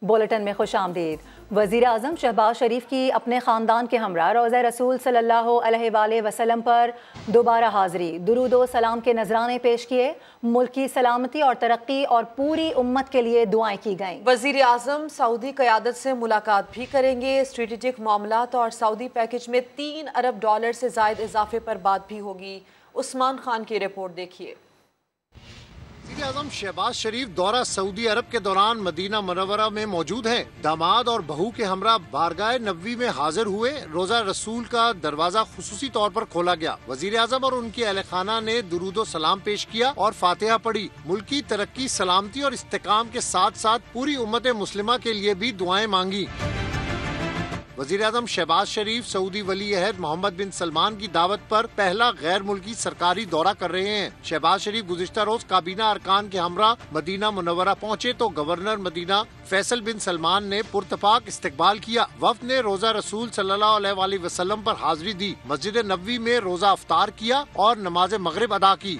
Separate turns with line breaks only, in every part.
Bulletin में खुश आमदीद। वज़ीर आज़म शहबाज शरीफ की अपने ख़ानदान के हमरा रोज़ा रसूल सल्लल्लाहु अलैहि वसल्लम पर दोबारा हाज़री, दुरूद व सलाम के नजराने पेश किए। मुल्क की सलामती और तरक्की और पूरी उम्मत के लिए दुआएं की गईं।
वज़ीर आज़म सऊदी क़यादत से मुलाकात भी करेंगे। स्ट्रेटेजिक मामलात और सऊदी पैकेज में $3 अरब से ज़ायद इजाफे पर बात भी होगी। उस्मान खान की रिपोर्ट देखिए।
वज़ीर आज़म शहबाज शरीफ दौरा सऊदी अरब के दौरान मदीना मुनव्वरा में मौजूद हैं। दामाद और बहू के हमरा बारगाह नबवी में हाजिर हुए। रोजा रसूल का दरवाजा खुसूसी तौर पर खोला गया। वज़ीर आज़म और उनकी अहले खाना ने दुरूद सलाम पेश किया और फातिहा पढ़ी। मुल्क की तरक्की, सलामती और इस्तेकाम के साथ साथ पूरी उम्मत मुस्लिमा के लिए भी दुआएं मांगी। वज़ीर आज़म शहबाज शरीफ सऊदी वली अहद मोहम्मद बिन सलमान की दावत पर पहला गैर मुल्की सरकारी दौरा कर रहे हैं। शहबाज शरीफ गुज़िश्ता रोज काबीना अरकान के हमरा मदीना मुनव्वरा पहुँचे तो गवर्नर मदीना फैसल बिन सलमान ने पुरतफाक इस्तकबाल किया। वफ्द ने रोजा रसूल सल्लल्लाहु अलैहि वसल्लम पर हाजिरी दी। मस्जिद नबवी में रोजा अफ्तार किया और नमाज मगरिब अदा की।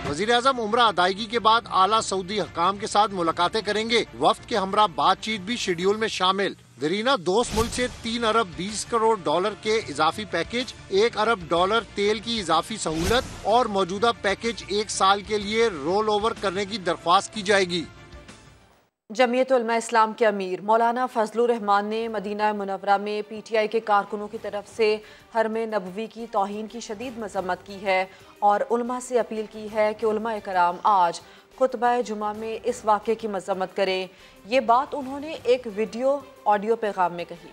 वज़ीर आज़म उम्रा अदायगी के बाद आला सऊदी हकाम के साथ मुलाकातें करेंगे। वफ्द के हमरा बातचीत भी शेड्यूल में शामिल। दरीना दोस्त मुल्क से $3 अरब 20 करोड़ के इजाफी पैकेज, $1 अरब तेल की इजाफी सहूलत और मौजूदा पैकेज 1 साल के लिए रोल ओवर करने की दरख्वास्त की जाएगी।
जमीयत उलमा इस्लाम के अमीर मौलाना फजलुर रहमान ने मदीना मुनव्वरा में PTI के कारकुनों की तरफ से हरम नबवी की तौहीन की शदीद मजम्मत की है और उलमा से अपील की है कि उलमा कराम आज खुतबा जुमा में इस वाक़े की मजम्मत करें। ये बात उन्होंने एक वीडियो ऑडियो पैगाम में कही।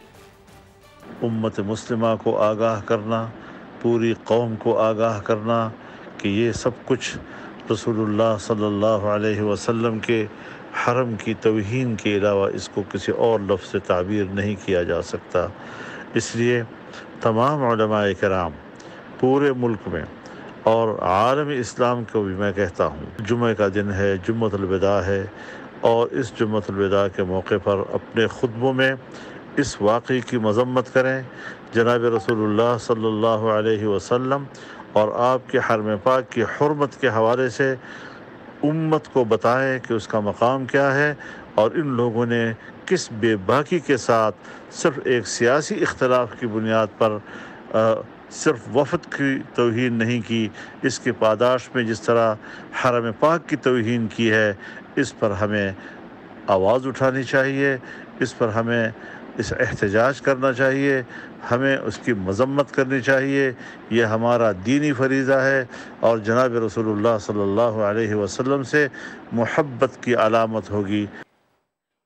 उम्मत मुस्लिमा को आगाह करना, पूरी कौम को आगाह करना कि ये सब कुछ रसूलुल्लाह सल्लल्लाहु अलैहि वसल्लम के हरम की तौहीन के अलावा इसको किसी और लफ्ज़ से ताबीर नहीं किया जा सकता। इसलिए तमाम उलमाए किराम पूरे मुल्क में और आलम इस्लाम को भी मैं कहता हूँ, जुमे का दिन है, जुम्मतुल विदा है, और इस जुम्मतुल विदा के मौके पर अपने खुतबों में इस वाक़े की मजम्मत करें। जनाब रसूलुल्लाह सल्लल्लाहु अलैहि वसल्लम और आपके हरम पाक की हुर्मत के हवाले से उम्मत को बताएं कि उसका मकाम क्या है और इन लोगों ने किस बेबाकी के साथ सिर्फ़ एक सियासी इख्तलाफ की बुनियाद पर सिर्फ वफ़द की तौहीन नहीं की, इसके पादाश में जिस तरह हरम पाक की तौहीन की है, इस पर हमें आवाज़ उठानी चाहिए, इस पर हमें इस एहतजाज करना चाहिए, हमें उसकी मजम्मत करनी चाहिए। ये हमारा दीनी फरीज़ा है और जनाब रसूलुल्लाह सल्लल्लाहु अलैहि वसल्लम से मोहब्बत की अलामत होगी।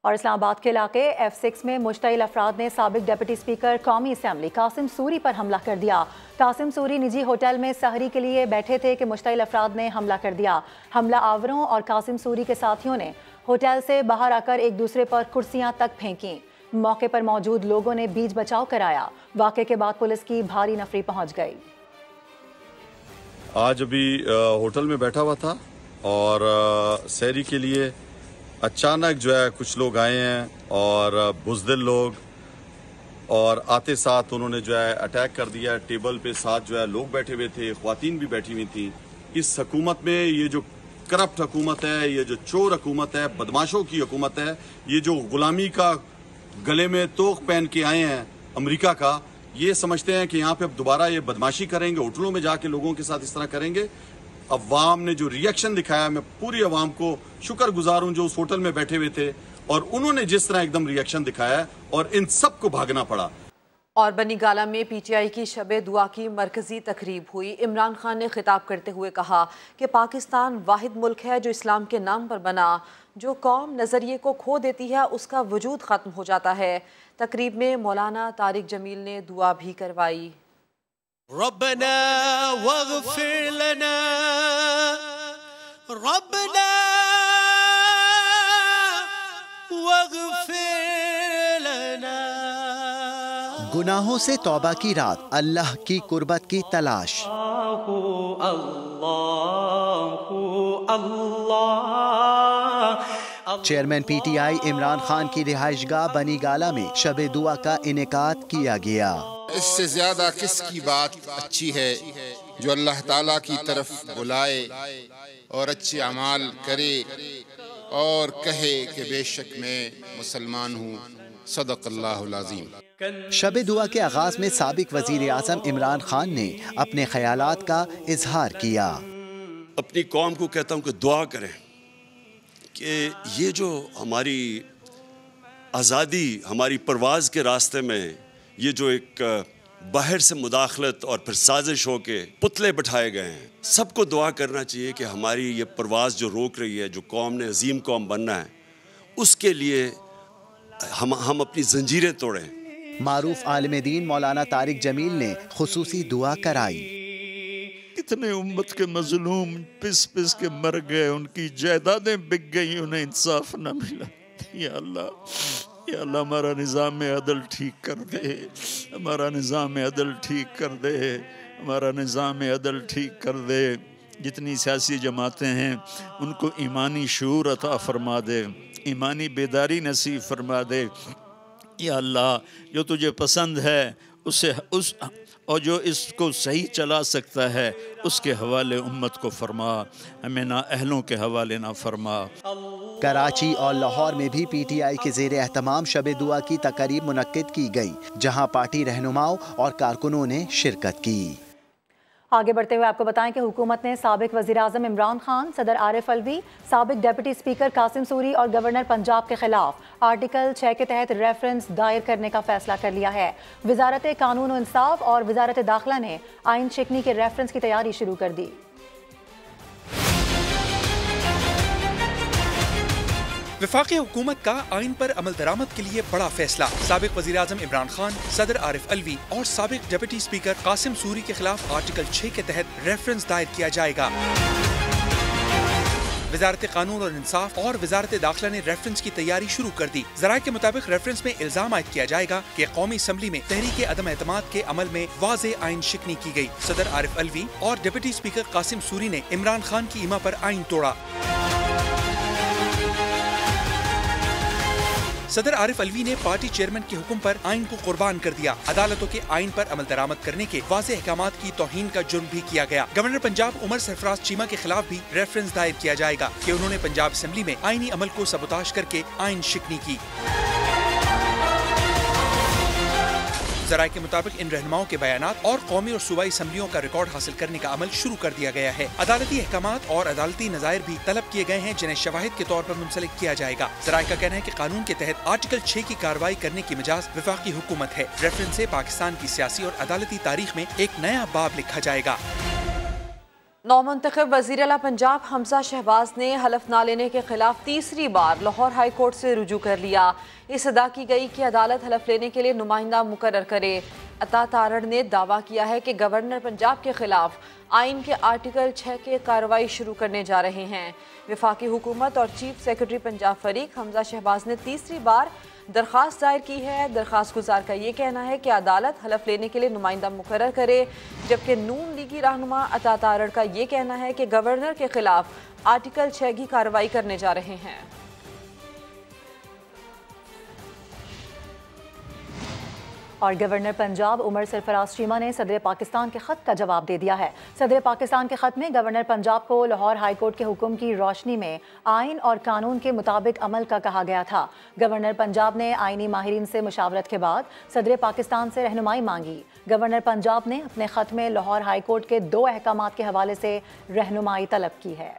और इस्लामाबाद के इलाके F6 में मुश्तइल अफराद ने साबिक डिप्टी स्पीकर कौमी असम्बली कासिम सूरी पर हमला कर दिया। कासिम सूरी निजी होटल में सहरी के लिए बैठे थे कि मुश्तइल अफराद ने हमला कर दिया। हमला आवरों और कासिम सूरी के साथियों ने होटल से बाहर आकर एक दूसरे पर कुर्सियां तक फेंकी। मौके पर मौजूद लोगों ने बीच बचाव कराया। वाक़े के बाद पुलिस की भारी नफरी पहुंच गई।
आज अभी होटल में बैठा हुआ था और सहरी के लिए अचानक जो है कुछ लोग आए हैं और बुज़दिल लोग, और आते साथ उन्होंने जो है अटैक कर दिया। टेबल पे साथ जो है लोग बैठे हुए थे, ख्वातीन भी बैठी हुई थी। इस हुकूमत में ये जो करप्ट हुकूमत है, ये जो चोर हुकूमत है, बदमाशों की हुकूमत है, ये जो गुलामी का गले में तोख पहन के आए हैं अमेरिका का, ये समझते हैं कि यहाँ पे अब दोबारा ये बदमाशी करेंगे, होटलों में जाके लोगों के साथ इस तरह करेंगे। अवाम ने जो रिएक्शन दिखाया, मैं पूरी अवाम को शुक्रगुजार हूं जो उस होटल में बैठे हुए थे और उन्होंने जिस तरह एकदम रिएक्शन दिखाया और इन सबको भागना पड़ा।
और बनीगाला में PTI की शबे दुआ की मरकजी तकरीब हुई। इमरान खान ने खिताब करते हुए कहा कि पाकिस्तान वाहिद मुल्क है जो इस्लाम के नाम पर बना। जो कौम नज़रिए को खो देती है उसका वजूद ख़त्म हो जाता है। तकरीब में मौलाना तारिक जमील ने दुआ भी करवाई।
रब्बना वग़फ़िर लना, रब्बना वग़फ़िर लना।
गुनाहों से तौबा की रात, अल्लाह की कुर्बत की तलाश। चेयरमैन PTI इमरान खान की रिहाइशगाह बनीगाला में शबे दुआ का इनेकाद किया गया।
इससे ज्यादा किसकी बात अच्छी है जो अल्लाह ताला की तरफ बुलाए और अच्छे अमाल करे और कहे कि बेशक मैं मुसलमान हूँ। सदक़ल्लाहुल अज़ीम।
शब दुआ के आगाज में साबिक वजीर आज़म इमरान खान ने अपने ख्यालात का इजहार किया।
अपनी कौम को कहता हूँ कि दुआ करें कि ये जो हमारी आज़ादी, हमारी परवाज़ के रास्ते में ये जो एक बाहर से मुदाखलत और फिर साजिश हो के पुतले बिठाए गए हैं, सबको दुआ करना चाहिए कि हमारी ये परवाज़ जो रोक रही है, जो कौम ने अजीम कौम बनना है, उसके लिए हम अपनी जंजीरें तोड़ें।
मारूफ आलिम दीन मौलाना तारिक जमील ने खुसूसी दुआ कराई।
कितने उम्मत के मजलूम पिस पिस के मर गए, उनकी जायदादें बिक गई, उन्हें इंसाफ न मिला। या अल्लाह हमारा निज़ाम अदल ठीक कर दे, हमारा निज़ाम अदल ठीक कर दे, हमारा निज़ाम अदल ठीक कर दे। जितनी सियासी जमातें हैं उनको ईमानी शूर अता फरमा दे, ईमानी बेदारी नसीब फरमा दे। या अल्लाह जो तुझे पसंद है उसे और जो इसको सही चला सकता है उसके हवाले उम्मत को फरमा, हमें ना अहलों के हवाले ना फरमा।
कराची और लाहौर में भी PTI के ज़ेर एहतमाम शब दुआ की तकरीब मुनक्किद की गई, जहां पार्टी रहनुमाओं और कारकुनों ने शिरकत की।
आगे बढ़ते हुए आपको बताएं कि हुकूमत ने साबिक वज़ीर आज़म इमरान खान, सदर आरिफ अलवी, साबिक डिप्टी स्पीकर कासिम सूरी और गवर्नर पंजाब के खिलाफ आर्टिकल 6 के तहत रेफरेंस दायर करने का फैसला कर लिया है। वजारत कानून और इंसाफ और वजारत दाखिला ने आइन शिकनी के रेफरेंस की तैयारी शुरू कर दी।
वफाकी हुकूमत का आइन पर अमल दरामद के लिए बड़ा फैसला। साबिक वज़ीर आज़म इमरान खान, सदर आरिफ अलवी और साबिक डिप्टी स्पीकर कासिम सूरी के खिलाफ आर्टिकल 6 के तहत रेफरेंस दायर किया जाएगा। वजारत कानून और इंसाफ और वजारत दाखिला ने रेफरेंस की तैयारी शुरू कर दी। ज़राए के मुताबिक रेफरेंस में इल्जाम आयद किया जाएगा कि कौमी असम्बली में तहरीक अदम एतमाद के अमल में वाज़े आइन शिकनी की गई। सदर आरिफ अलवी और डिप्टी स्पीकर कासिम सूरी ने इमरान खान की इमा पर आइन तोड़ा। सदर आरिफ अलवी ने पार्टी चेयरमैन के हुक्म पर आइन को कुर्बान कर दिया। अदालतों के आइन पर अमल दरामद करने के वाज़े अहकामात की तौहीन का जुर्म भी किया गया। गवर्नर पंजाब उमर सरफराज चीमा के खिलाफ भी रेफरेंस दायर किया जाएगा कि उन्होंने पंजाब असेंबली में आइनी अमल को सबूताश करके आइन शिकनी की। ज़राए के मुताबिक इन रहनुमाओं के बयानात और कौमी और सूबाई असम्बलियों का रिकॉर्ड हासिल करने का अमल शुरू कर दिया गया है। अदालती अहकामात और अदालती नज़ायर भी तलब किए गए हैं, जिन्हें शवाहिद के तौर पर मुंसलिक किया जाएगा। ज़राए का कहना है कि कानून के तहत आर्टिकल 6 की कार्रवाई करने की मिजाज वफाकी हुकूमत है। रेफरेंस से पाकिस्तान की सियासी और अदालती तारीख में एक नया बाब लिखा जाएगा।
नौमुंतखब वज़ीर आला पंजाब हमजा शहबाज ने हलफ ना लेने के खिलाफ तीसरी बार लाहौर हाई कोर्ट से रुजू कर लिया। इस अदा की गई कि अदालत हलफ लेने के लिए नुमाइंदा मुकर्रर करे। अता तारड़ ने दावा किया है कि गवर्नर पंजाब के खिलाफ आइन के आर्टिकल 6 के कार्रवाई शुरू करने जा रहे हैं। वफाकी हुकूमत और चीफ सेक्रेटरी पंजाब फरीक हमजा शहबाज ने तीसरी बार दरख्वास्त दायर की है। दरख्वास्त गुजार का ये कहना है कि अदालत हलफ लेने के लिए नुमाइंदा मुकर्रर करे, जबकि नून लीगी रहनुमा अता तारड़ का ये कहना है कि गवर्नर के खिलाफ आर्टिकल 6 की कार्रवाई करने जा रहे हैं।
और गवर्नर पंजाब उमर सरफराज चीमा ने सदर पाकिस्तान के खत का जवाब दे दिया है। सदर पाकिस्तान के खत में गवर्नर पंजाब को लाहौर हाई कोर्ट के हुक्म की रोशनी में आइन और कानून के मुताबिक अमल का कहा गया था। गवर्नर पंजाब ने आइनी माहिरीन से मुशावरत के बाद सदर पाकिस्तान से रहनुमाई मांगी। गवर्नर पंजाब ने अपने खत में लाहौर हाई कोर्ट के 2 अहकामात के हवाले से रहनुमाई तलब की है।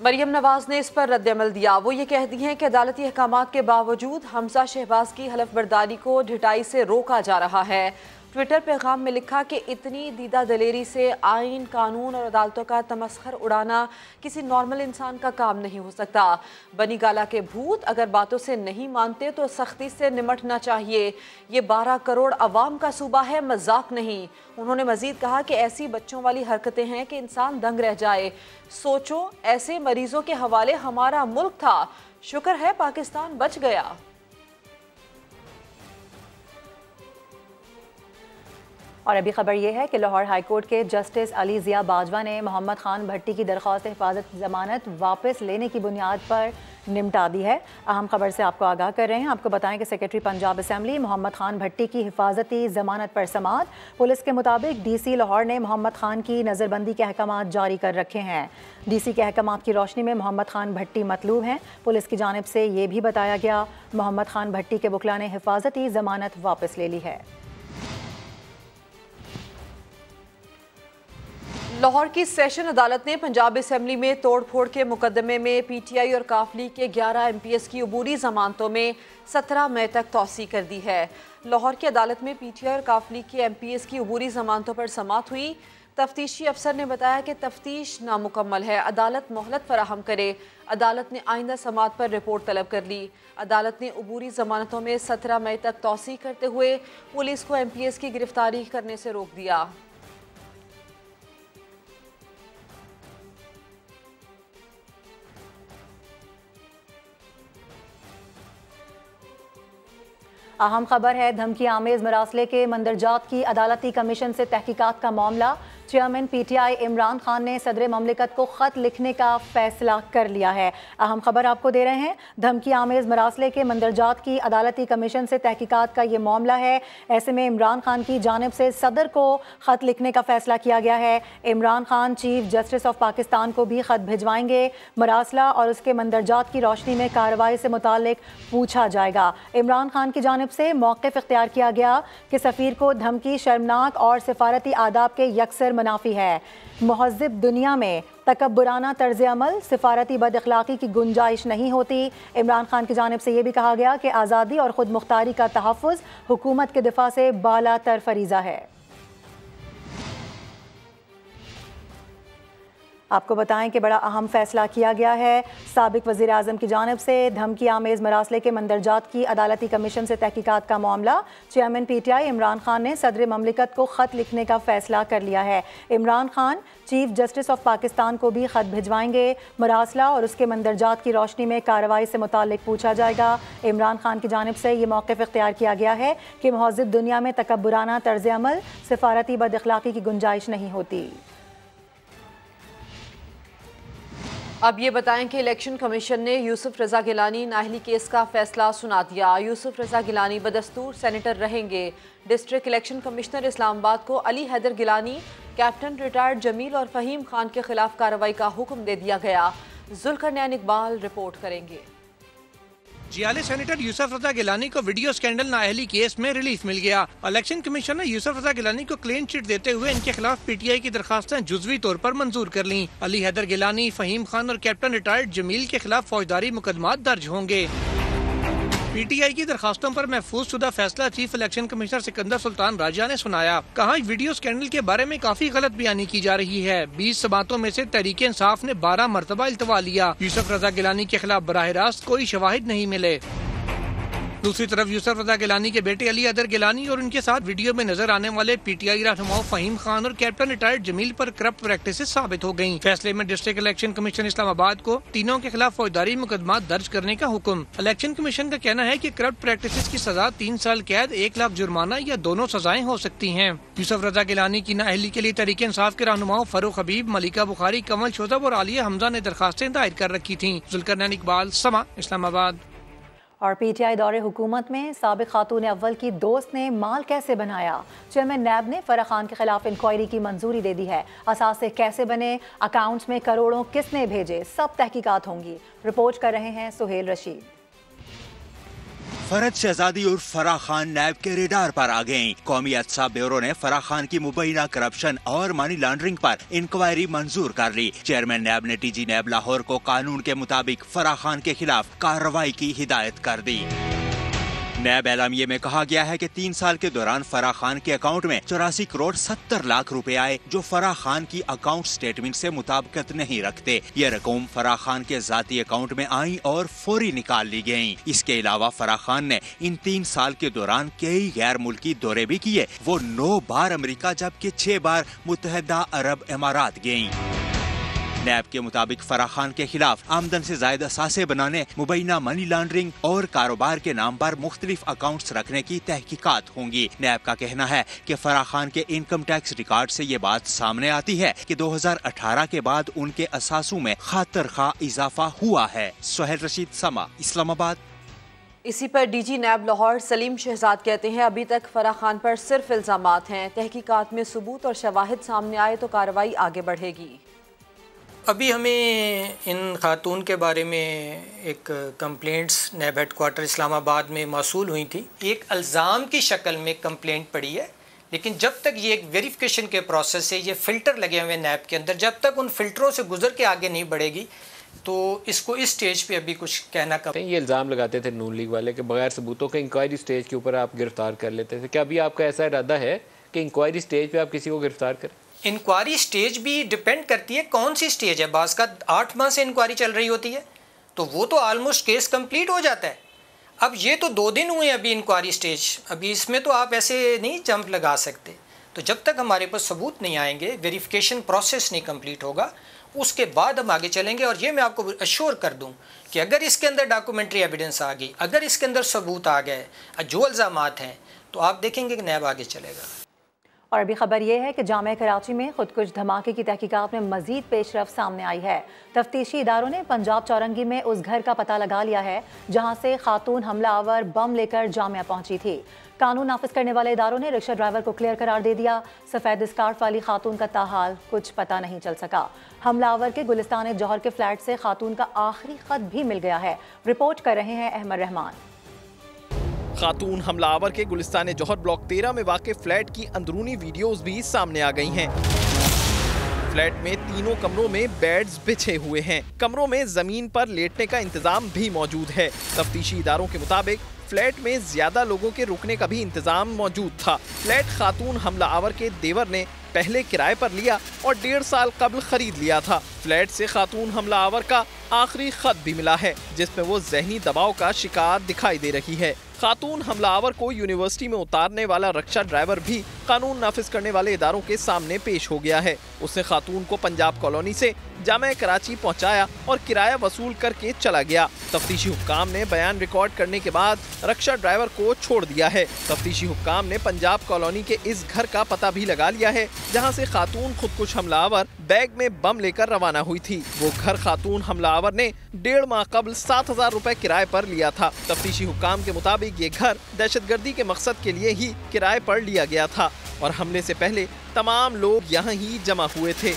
मरियम नवाज ने इस पर रद्द-ए-अमल दिया। वो ये कहती हैं कि अदालती अहकामात के बावजूद हमजा शहबाज की हलफ बर्दारी को ढिठाई से रोका जा रहा है। ट्विटर पैगाम में लिखा कि इतनी दीदा दलेरी से आइन, कानून और अदालतों का तमस्खर उड़ाना किसी नॉर्मल इंसान का काम नहीं हो सकता। बनी गाला के भूत अगर बातों से नहीं मानते तो सख्ती से निमटना चाहिए। ये 12 करोड़ अवाम का सूबा है, मजाक नहीं। उन्होंने मजीद कहा कि ऐसी बच्चों वाली हरकतें हैं कि इंसान दंग रह जाए। सोचो, ऐसे मरीजों के हवाले हमारा मुल्क था, शुक्र है पाकिस्तान बच गया।
और अभी खबर यह है कि लाहौर हाईकोर्ट के जस्टिस अली ज़िया बाजवा ने मोहम्मद खान भट्टी की दरख्वास्त हिफाजत जमानत वापस लेने की बुनियाद पर निपटा दी है। अहम खबर से आपको आगाह कर रहे हैं। आपको बताएं कि सेक्रेटरी पंजाब असेंबली मोहम्मद खान भट्टी की हिफाजती जमानत पर समाअत। पुलिस के मुताबिक DC लाहौर ने मोहम्मद खान की नज़रबंदी के अहकाम जारी कर रखे हैं। DC के अहकाम की रोशनी में मोहम्मद खान भट्टी मतलूब हैं। पुलिस की जानिब से ये भी बताया गया मोहम्मद खान भट्टी के वकला ने हिफाजती जमानत वापस ले ली है।
लाहौर की सेशन अदालत ने पंजाब असेंबली में तोड़फोड़ के मुकदमे में PTI और काफ लीग के 11 MPs की अबूरी जमानतों में 17 मई तक तौसी कर दी है। लाहौर की अदालत में PTI और काफ लीग के MPs की अबूरी जमानतों पर समाअत हुई। तफ्तीशी अफसर ने बताया कि तफ्तीश नामुकम्मल है, अदालत मोहलत फराहम करे। अदालत ने आइंदा समाअत पर रिपोर्ट तलब कर ली। अदालत ने अबूरी जमानतों में 17 मई तक तौसी करते हुए पुलिस को MPs की गिरफ्तारी करने से रोक दिया।
अहम खबर है धमकी आमेज मरासले के मंदरजात की अदालती कमीशन से तहकीकात का मामला। चेयरमैन PTI इमरान खान ने सदर ममलिकत को ख़त लिखने का फैसला कर लिया है। अहम खबर आपको दे रहे हैं। धमकी आमेज मरासले के मंदरजात की अदालती कमीशन से तहकीकात का ये मामला है। ऐसे में इमरान खान की जानिब से सदर को ख़त लिखने का फैसला किया गया है। Imran Khan chief justice of Pakistan को भी ख़त भिजवाएंगे। मरासला और उसके मंदरजात की रोशनी में कार्रवाई से मुताल्लिक पूछा जाएगा। इमरान खान की जानिब से मौक़िफ़ इख्तियार किया गया कि सफ़ीर को धमकी शर्मनाक और सिफारती आदाब के यकसर मुनाफी है। महज़िब दुनिया में तकब्बुराना तर्ज अमल, सिफारती बद अखलाक़ी की गुंजाइश नहीं होती। इमरान खान की जानिब से यह भी कहा गया कि आज़ादी और ख़ुद मुख्तारी का तहफ़्फ़ुज़ हुकूमत के दिफा से बालातर फरीज़ा है। आपको बताएं कि बड़ा अहम फैसला किया गया है। साबिक वज़ीर आज़म की जानिब से धमकी आमेज़ मरासले के मंदरजात की अदालती कमीशन से तहकीकात का मामला। चेयरमैन PTI इमरान खान ने सदर ममलिकत को ख़त लिखने का फैसला कर लिया है। Imran Khan chief justice of Pakistan को भी ख़त भिजवाएंगे। मरासला और उसके मंदरजात की रोशनी में कार्रवाई से मुताल्लिक पूछा जाएगा। इमरान खान की जानिब से ये मौक़िफ़ इख्तियार किया गया है कि महज़िब दुनिया में तकब्बुराना तर्ज अमल, सिफारती बद अखलाक़ी की गुंजाइश नहीं होती।
अब ये बताएं कि इलेक्शन कमीशन ने यूसुफ रजा गिलानी नाअहली केस का फैसला सुना दिया। यूसुफ रजा गिलानी बदस्तूर सेनेटर रहेंगे। डिस्ट्रिक्ट इलेक्शन कमिश्नर इस्लामाबाद को अली हैदर गिलानी, कैप्टन रिटायर्ड जमील और फ़हीम खान के खिलाफ कार्रवाई का हुक्म दे दिया गया। जुल्करनैन इकबाल रिपोर्ट करेंगे।
जियाले सेनेटर यूसुफ रजा गिलानी को वीडियो स्कैंडल नाअहली केस में रिलीफ मिल गया। इलेक्शन कमीशन ने यूसुफ रजा गिलानी को क्लीन चिट देते हुए इनके खिलाफ PTI की दरखास्तें जुज़वी तौर पर मंजूर कर लीं। अली हैदर गिलानी, फ़हीम खान और कैप्टन रिटायर्ड जमील के खिलाफ फौजदारी मुकदमात दर्ज होंगे। PTI की दरखास्तों पर महफूज शुदा फैसला chief election commissioner Sikandar Sultan Raja ने सुनाया। कहा वीडियो स्कैंडल के बारे में काफी गलत बयानी की जा रही है। 20 समातों में से तहरीक इंसाफ ने 12 मरतबा इल्तवा लिया। यूसुफ रजा गिलानी के खिलाफ बराह रास्त कोई शवाहिद नहीं मिले। दूसरी तरफ यूसुफ रजा गिलानी के बेटे अली हैदर गिलानी और उनके साथ वीडियो में नजर आने वाले PTI रहनुमाओं फ़हीम खान और कैप्टन रिटायर्ड जमील पर करप्ट प्रैक्टिसेस साबित हो गयी। फैसले में डिस्ट्रिक्ट इलेक्शन कमीशन इस्लामाबाद को तीनों के खिलाफ फौजदारी मुकदमात दर्ज करने का हुक्म। इलेक्शन कमीशन का कहना है कि करप्ट प्रैक्टिसेस की सजा 3 साल कैद, 1 लाख जुर्माना या दोनों सजाएं हो सकती हैं। यूसुफ रजा गिलानी की नाअहली के लिए तहरीक इंसाफ के रहनुमाओं फरूख हबीब, मलिका बुखारी, कमल शोजब और आलिया हमजा ने दरखास्तें दायर कर रखी थी। जुल्करनैन इकबाल, समा, इस्लामाबाद।
और PTI दौरे हुकूमत में साबिक खातून अव्वल की दोस्त ने माल कैसे बनाया। चेयरमैन नैब ने फराह खान के खिलाफ इंक्वायरी की मंजूरी दे दी है। असासे कैसे बने, अकाउंट्स में करोड़ों किसने भेजे, सब तहकीकात होंगी। रिपोर्ट कर रहे हैं सुहेल रशीद।
फरहद शहजादी और फराह खान नैब के रेडार पर आ गयी। कौमी एहतसाब ब्यूरो ने फराह खान की मुबैना करप्शन और मनी लॉन्ड्रिंग पर इंक्वायरी मंजूर कर ली। चेयरमैन नैब ने DG नैब लाहौर को कानून के मुताबिक फराह खान के खिलाफ कार्रवाई की हिदायत कर दी। नैब एलामिये में कहा गया है कि 3 साल के दौरान फराह खान के अकाउंट में 84 करोड़ 70 लाख रुपए आए, जो फराह खान की अकाउंट स्टेटमेंट से मुताबिकत नहीं रखते। ये रकम फराह खान के जाती अकाउंट में आई और फौरी निकाल ली गयी। इसके अलावा फराह खान ने इन 3 साल के दौरान कई गैर मुल्की दौरे भी किए। वो 9 बार अमेरिका जबकि 6 बार मुत्तहदा अरब इमारात गयी। नैब के मुताबिक फराह खान के खिलाफ आमदन से जायद असासे बनाने, मुबैना मनी लॉन्ड्रिंग और कारोबार के नाम पर मुख्तलिफ अकाउंट्स रखने की तहकीकात होंगी। नैब का कहना है कि फराह खान के इनकम टैक्स रिकॉर्ड से ये बात सामने आती है कि 2018 के बाद उनके असासों में खातिर खा इजाफा हुआ है। सुहेल रशीद, समा, इस्लामाबाद।
इसी पर डीजी नैब लाहौर सलीम शहजाद कहते हैं अभी तक फराह खान पर सिर्फ इल्जामात हैं, तहकीकात में सबूत और शवाहिद सामने आए तो कार्रवाई आगे बढ़ेगी।
अभी हमें इन खातून के बारे में एक कंप्लेंट्स नैब हेडक्वार्टर इस्लामाबाद में मौसूल हुई थी। एक इल्ज़ाम की शक्ल में कंप्लेंट पड़ी है, लेकिन जब तक ये एक वेरिफिकेशन के प्रोसेस से ये फ़िल्टर लगे हुए नैब के अंदर, जब तक उन फ़िल्टरों से गुजर के आगे नहीं बढ़ेगी तो इसको इस स्टेज पे अभी कुछ कहना कम।
ये इल्ज़ाम लगाते थे नून लीग वाले कि बगैर सबूतों के इंक्वायरी स्टेज के ऊपर आप गिरफ्तार कर लेते थे। क्या अभी आपका ऐसा इरादा है कि इंक्वायरी स्टेज पे आप किसी को गिरफ्तार करें?
इंक्वायरी स्टेज भी डिपेंड करती है कौन सी स्टेज है। बाज़ का 8 माह से इंक्वायरी चल रही होती है तो वो तो ऑलमोस्ट केस कंप्लीट हो जाता है। अब ये तो 2 दिन हुए अभी इंक्वायरी स्टेज, अभी इसमें तो आप ऐसे नहीं जंप लगा सकते। तो जब तक हमारे पास सबूत नहीं आएंगे, वेरिफिकेशन प्रोसेस नहीं कंप्लीट होगा, उसके बाद हम आगे चलेंगे। और ये मैं आपको अश्योर कर दूं कि अगर इसके अंदर डॉक्यूमेंट्री एविडेंस आ गई, अगर इसके अंदर सबूत आ गए, जो इल्ज़ामात हैं, तो आप देखेंगे कि नैब आगे चलेगा।
और अभी खबर यह है कि जामिया कराची में खुदकुश धमाके की तहकीकात में मजीद पेशरफ सामने आई है। तफ्तीशी इदारों ने पंजाब चौरंगी में उस घर का पता लगा लिया है जहां से खातून हमलावर बम लेकर जामिया पहुंची थी। कानून नाफिज करने वाले इदारों ने रिक्शा ड्राइवर को क्लियर करार दे दिया। सफ़ेद स्कार्फ वाली खातून का ताहाल कुछ पता नहीं चल सका। हमलावर के गुलिस्तान जौहर के फ्लैट से खातून का आखिरी खत भी मिल गया है। रिपोर्ट कर रहे हैं अहमद रहमान।
खातून हमलावर के गुलिस्तान जौहर ब्लॉक 13 में वाक़े फ्लैट की अंदरूनी वीडियोस भी सामने आ गई हैं। फ्लैट में तीनों कमरों में बेड्स बिछे हुए हैं। कमरों में जमीन पर लेटने का इंतजाम भी मौजूद है। तफ्तीशी इदारों के मुताबिक फ्लैट में ज्यादा लोगों के रुकने का भी इंतजाम मौजूद था। फ्लैट खातून हमलावर के देवर ने पहले किराए पर लिया और 1.5 साल कबल खरीद लिया था। फ्लैट से खातून हमलावर का आखिरी खत भी मिला है जिसमें वो जहनी दबाव का शिकार दिखाई दे रही है। खातून हमलावर को यूनिवर्सिटी में उतारने वाला रिक्शा ड्राइवर भी कानून नाफिज करने वाले इदारों के सामने पेश हो गया है। उसने खातून को पंजाब कॉलोनी से जामिया कराची पहुंचाया और किराया वसूल करके चला गया। तफ्तीशी हुक्काम ने बयान रिकॉर्ड करने के बाद रिक्शा ड्राइवर को छोड़ दिया है। तफ्तीशी हुक्काम ने पंजाब कॉलोनी के इस घर का पता भी लगा लिया है जहां से खातून खुदकुश हमलावर बैग में बम लेकर रवाना हुई थी। वो घर खातून हमलावर ने 1.5 माह कबल 7,000 रुपए किराए पर लिया था। तफ्तीशी हुक्काम के मुताबिक ये घर दहशतगर्दी के मकसद के लिए ही किराए पर लिया गया था और हमले से पहले तमाम लोग यहाँ ही जमा हुए थे।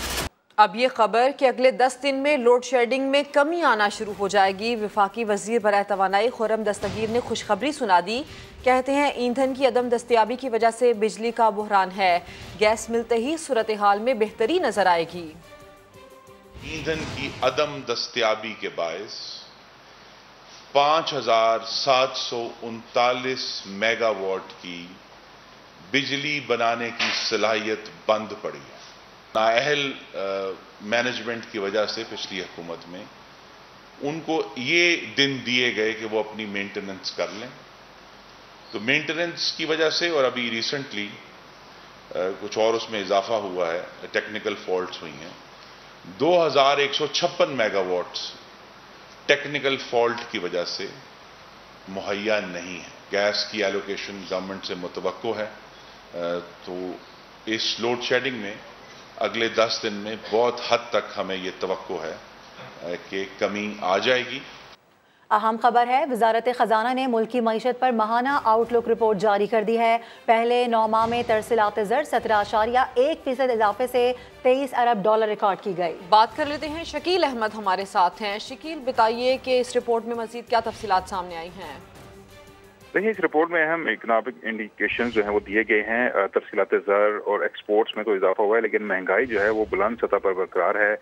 अब ये खबर कि अगले 10 दिन में लोड शेडिंग में कमी आना शुरू हो जाएगी। वफाकी वजीर बराए तवानाई खुर्रम दस्तगीर ने खुशखबरी सुना दी। कहते हैं ईंधन की अदम दस्तयाबी की वजह से बिजली का बहरान है। गैस मिलते ही सूरत हाल में बेहतरी नजर आएगी।
ईंधन की अदम दस्तयाबी के बायस 5,739 मेगावाट की बिजली बनाने की सलाहियत बंद पड़ी है। नाअहल मैनेजमेंट की वजह से पिछली हुकूमत में उनको ये दिन दिए गए कि वो अपनी मेंटेनेंस कर लें। तो मेंटेनेंस की वजह से और अभी रिसेंटली कुछ और उसमें इजाफा हुआ है, टेक्निकल फॉल्ट्स हुई हैं। 2,156 मेगावाट्स टेक्निकल फॉल्ट की वजह से मुहैया नहीं है। गैस की एलोकेशन गवर्नमेंट से मुतवक्को है। तो इस लोड शेडिंग में अगले 10 दिन में बहुत हद तक हमें ये तवक्को है कि कमी आ जाएगी।
अहम खबर है, वजारत ख़जाना ने मुल्क की मईशत पर माहाना आउटलुक रिपोर्ट जारी कर दी है। पहले 9 माह में तरसीलात ज़र 17.1% इजाफे से 23 अरब डॉलर रिकॉर्ड की गई।
बात कर लेते हैं, शकील अहमद हमारे साथ हैं। शकील, बताइए कि इस रिपोर्ट में मजीद क्या तफसीलात सामने आई हैं?
देखिए, इस रिपोर्ट में अहम इकनॉमिक इंडिकेशन जो हैं वो दिए गए हैं। तरसीलात ज़र और एक्सपोर्ट्स में तो इजाफा हुआ है, लेकिन महंगाई जो है वो बुलंद सतह पर बरकरार है।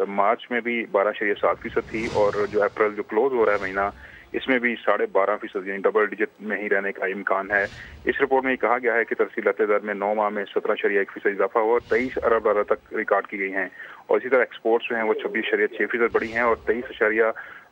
मार्च में भी 12.7% थी और जो अप्रैल जो क्लोज हो रहा है महीना, इसमें भी 12.5% यानी डबल डिजिट में ही रहने का इम्कान है। इस रिपोर्ट में कहा गया है कि तरसीलात ज़र में 9 माह में 17.1% इजाफा हुआ और 23 अरब डॉलर तक रिकॉर्ड की गई हैं। और इसी तरह एक्सपोर्ट्स जो हैं वो 26.6% बढ़ी हैं और 23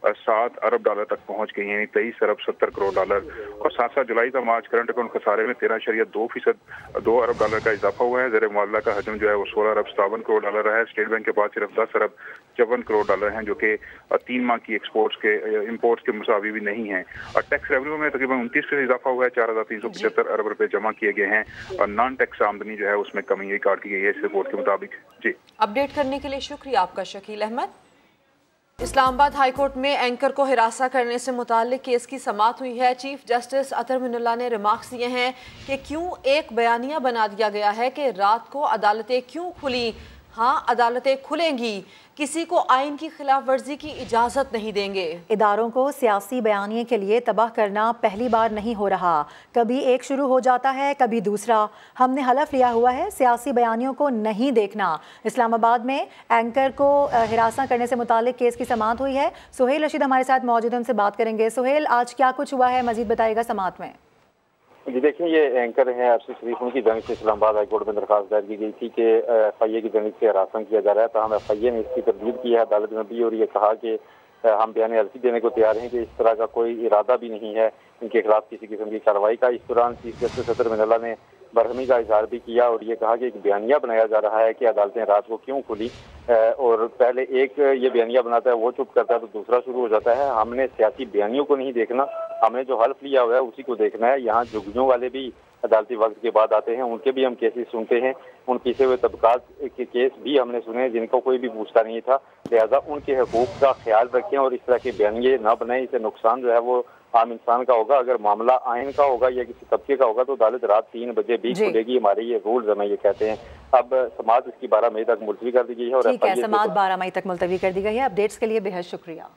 $7 अरब तक पहुंच गई, यानी 23 अरब 70 करोड़ डॉलर। और साथ साथ जुलाई का मार्च करंट अकाउंट खसारे में 13.2% $2 अरब का इजाफा हुआ है। ज़र मुआवजा का हजम जो है वो 16 अरब 57 करोड़ डॉलर रहा है। स्टेट बैंक के पास सिर्फ 10 अरब 54 करोड़ डॉलर हैं, जो कि 3 माह की इम्पोर्ट्स के मुसावी भी नहीं है। और टैक्स रेवेन्यू में तकरीबन 29% इजाफा हुआ है, 4375 अरब रुपए जमा किए गए हैं। और नॉन टैक्स आमदनी जो है उसमें कमी रिकॉर्ड की गई है इस रिपोर्ट के मुताबिक। जी,
अपडेट करने के लिए शुक्रिया आपका शकील अहमद। इस्लामाबाद हाई कोर्ट में एंकर को हिरासा करने से मुताल्लिक केस की समाअत हुई है। चीफ जस्टिस अतर मिनुल्लाह ने रिमार्क्स दिए हैं कि क्यों एक बयानिया बना दिया गया है कि रात को अदालतें क्यों खुली। हाँ, अदालतें खुलेंगी, किसी को आइन की खिलाफ वर्जी की इजाज़त नहीं देंगे।
इदारों को सियासी बयानिए के लिए तबाह करना पहली बार नहीं हो रहा, कभी एक शुरू हो जाता है कभी दूसरा। हमने हलफ लिया हुआ है सियासी बयानियों को नहीं देखना। इस्लामाबाद में एंकर को हिरासा करने से मुतालिक केस की समाअत हुई है। सुहेल रशीद हमारे साथ मौजूद, हमसे बात करेंगे। सुहेल, आज क्या कुछ हुआ है, मजीद बताइएगा समाअत में।
जी देखिए, ये एंकर हैं अरशद शरीफ, उनकी जानिब से इस्लामाबाद हाई कोर्ट में दरखास्त दायर की गई थी कि FIA की जानिब से हरासमेंट किया जा रहा है। तमाम FIA ने इसकी तरदीद की है अदालत में भी, और ये कहा कि हम बयान अर्जी देने को तैयार हैं कि इस तरह का कोई इरादा भी नहीं है इनके खिलाफ किसी किस्म की कार्रवाई का। इस दौरान चीफ जस्टिस अतर मिनुल्लाह ने बरहमी का इजहार भी किया और ये कहा कि एक बयानिया बनाया जा रहा है कि अदालतें रात को क्यों खुली, और पहले एक ये बयानिया बनाता है वो चुप करता है तो दूसरा शुरू हो जाता है। हमने सियासी बयानियों को नहीं देखना, हमने जो हल्फ लिया हुआ है उसी को देखना है। यहाँ जुगजियों वाले भी अदालती वक्त के बाद आते हैं, उनके भी हम केसेस सुनते हैं, उन पीछे हुए तबकात के केस भी हमने सुने जिनको कोई भी पूछता नहीं था। लिहाजा उनके हकूक का ख्याल रखें और इस तरह के बयानिए न बनाएं, इससे नुकसान जो है वो आम इंसान का होगा। अगर मामला आइन का होगा या किसी तबके का होगा तो अदालत रात 3 बजे भी खुलेगी, हमारे ये रूल्स हमें ये कहते हैं। अब समाअत इसकी 12 मई तक मुलतवी कर दी गई है और
ठीक है, समाअत 12 मई तक मुलतवी कर दी गई है। अपडेट्स के लिए बेहद शुक्रिया।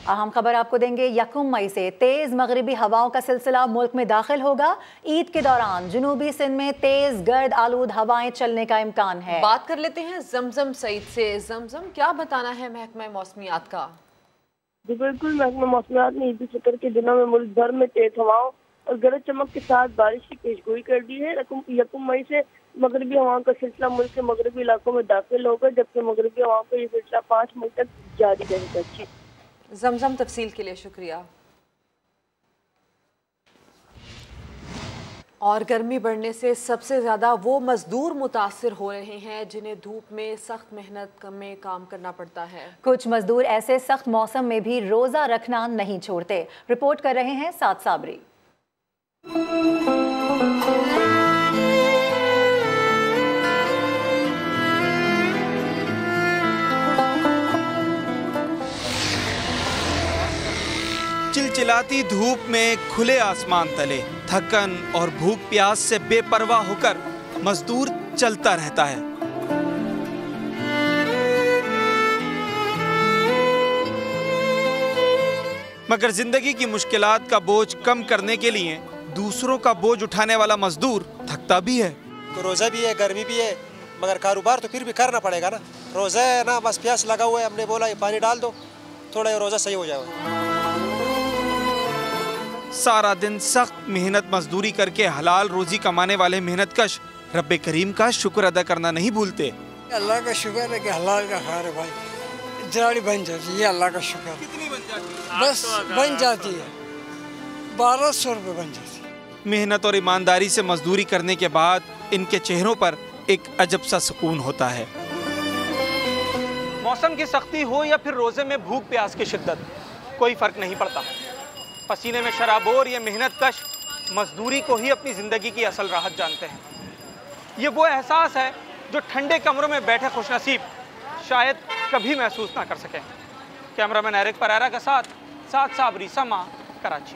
अहम खबर आपको देंगे, 1 मई से तेज मगरिबी हवाओं का सिलसिला मुल्क में दाखिल होगा। ईद के दौरान जनूबी सिंध में तेज गर्द आलूद हवाएं चलने का इम्कान है।
बात कर लेते हैं जमजम सईद से। जमजम, क्या बताना है महकमा मौसमियात का?
जी बिल्कुल, महकमा मौसमियात ने ईद उल फितर के दिनों में मुल्क भर में तेज हवाओं और गरज चमक के साथ बारिश की पेशगोई कर दी है। 1 मई से मगरबी हवाओं का सिलसिला मुल्क के मगरबी इलाकों में दाखिल होगा, जबकि मगरबी हवाओं का ये सिलसिला 5 मई तक जारी रहेगा।
जमजम, तफसील के लिए शुक्रिया। और गर्मी बढ़ने से सबसे ज़्यादा वो मजदूर मुतासिर हो रहे हैं जिन्हें धूप में सख्त मेहनत में काम करना पड़ता है।
कुछ मजदूर ऐसे सख्त मौसम में भी रोज़ा रखना नहीं छोड़ते। रिपोर्ट कर रहे हैं साद साबरी।
चिलचिलाती धूप में खुले आसमान तले थकन और भूख प्यास से बेपरवाह होकर मजदूर चलता रहता है। मगर जिंदगी की मुश्किलात का बोझ कम करने के लिए दूसरों का बोझ उठाने वाला मजदूर थकता भी है।
रोजा भी है, गर्मी भी है, मगर कारोबार तो फिर भी करना पड़ेगा ना। रोजा है ना, बस प्यास लगा हुआ है, हमने बोला ये पानी डाल दो, थोड़ा ये रोजा सही हो जाएगा।
सारा दिन सख्त मेहनत मजदूरी करके हलाल रोजी कमाने वाले मेहनतकश रब्बे करीम का शुक्र अदा करना नहीं भूलते।
अल्लाह का शुक्र है कि हलाल का खा रहे भाई, दिहाड़ी बन जाती है, अल्लाह का शुक्र।
कितनी बन जाती है?
बस बन जाती है, 1200 रुपये बन जाती है।
मेहनत और ईमानदारी से मजदूरी करने के बाद इनके चेहरों पर एक अजब सा सुकून होता है।
मौसम की सख्ती हो या फिर रोजे में भूख प्यास की शिद्दत, कोई फर्क नहीं पड़ता। पसीने में शराबोर ये मेहनत कश मजदूरी को ही अपनी ज़िंदगी की असल राहत जानते हैं। ये वो एहसास है जो ठंडे कमरों में बैठे खुशनसीब शायद कभी महसूस ना कर सकें। कैमरामैन एरिक परेरा के साथ साद साबरी, समा, कराची।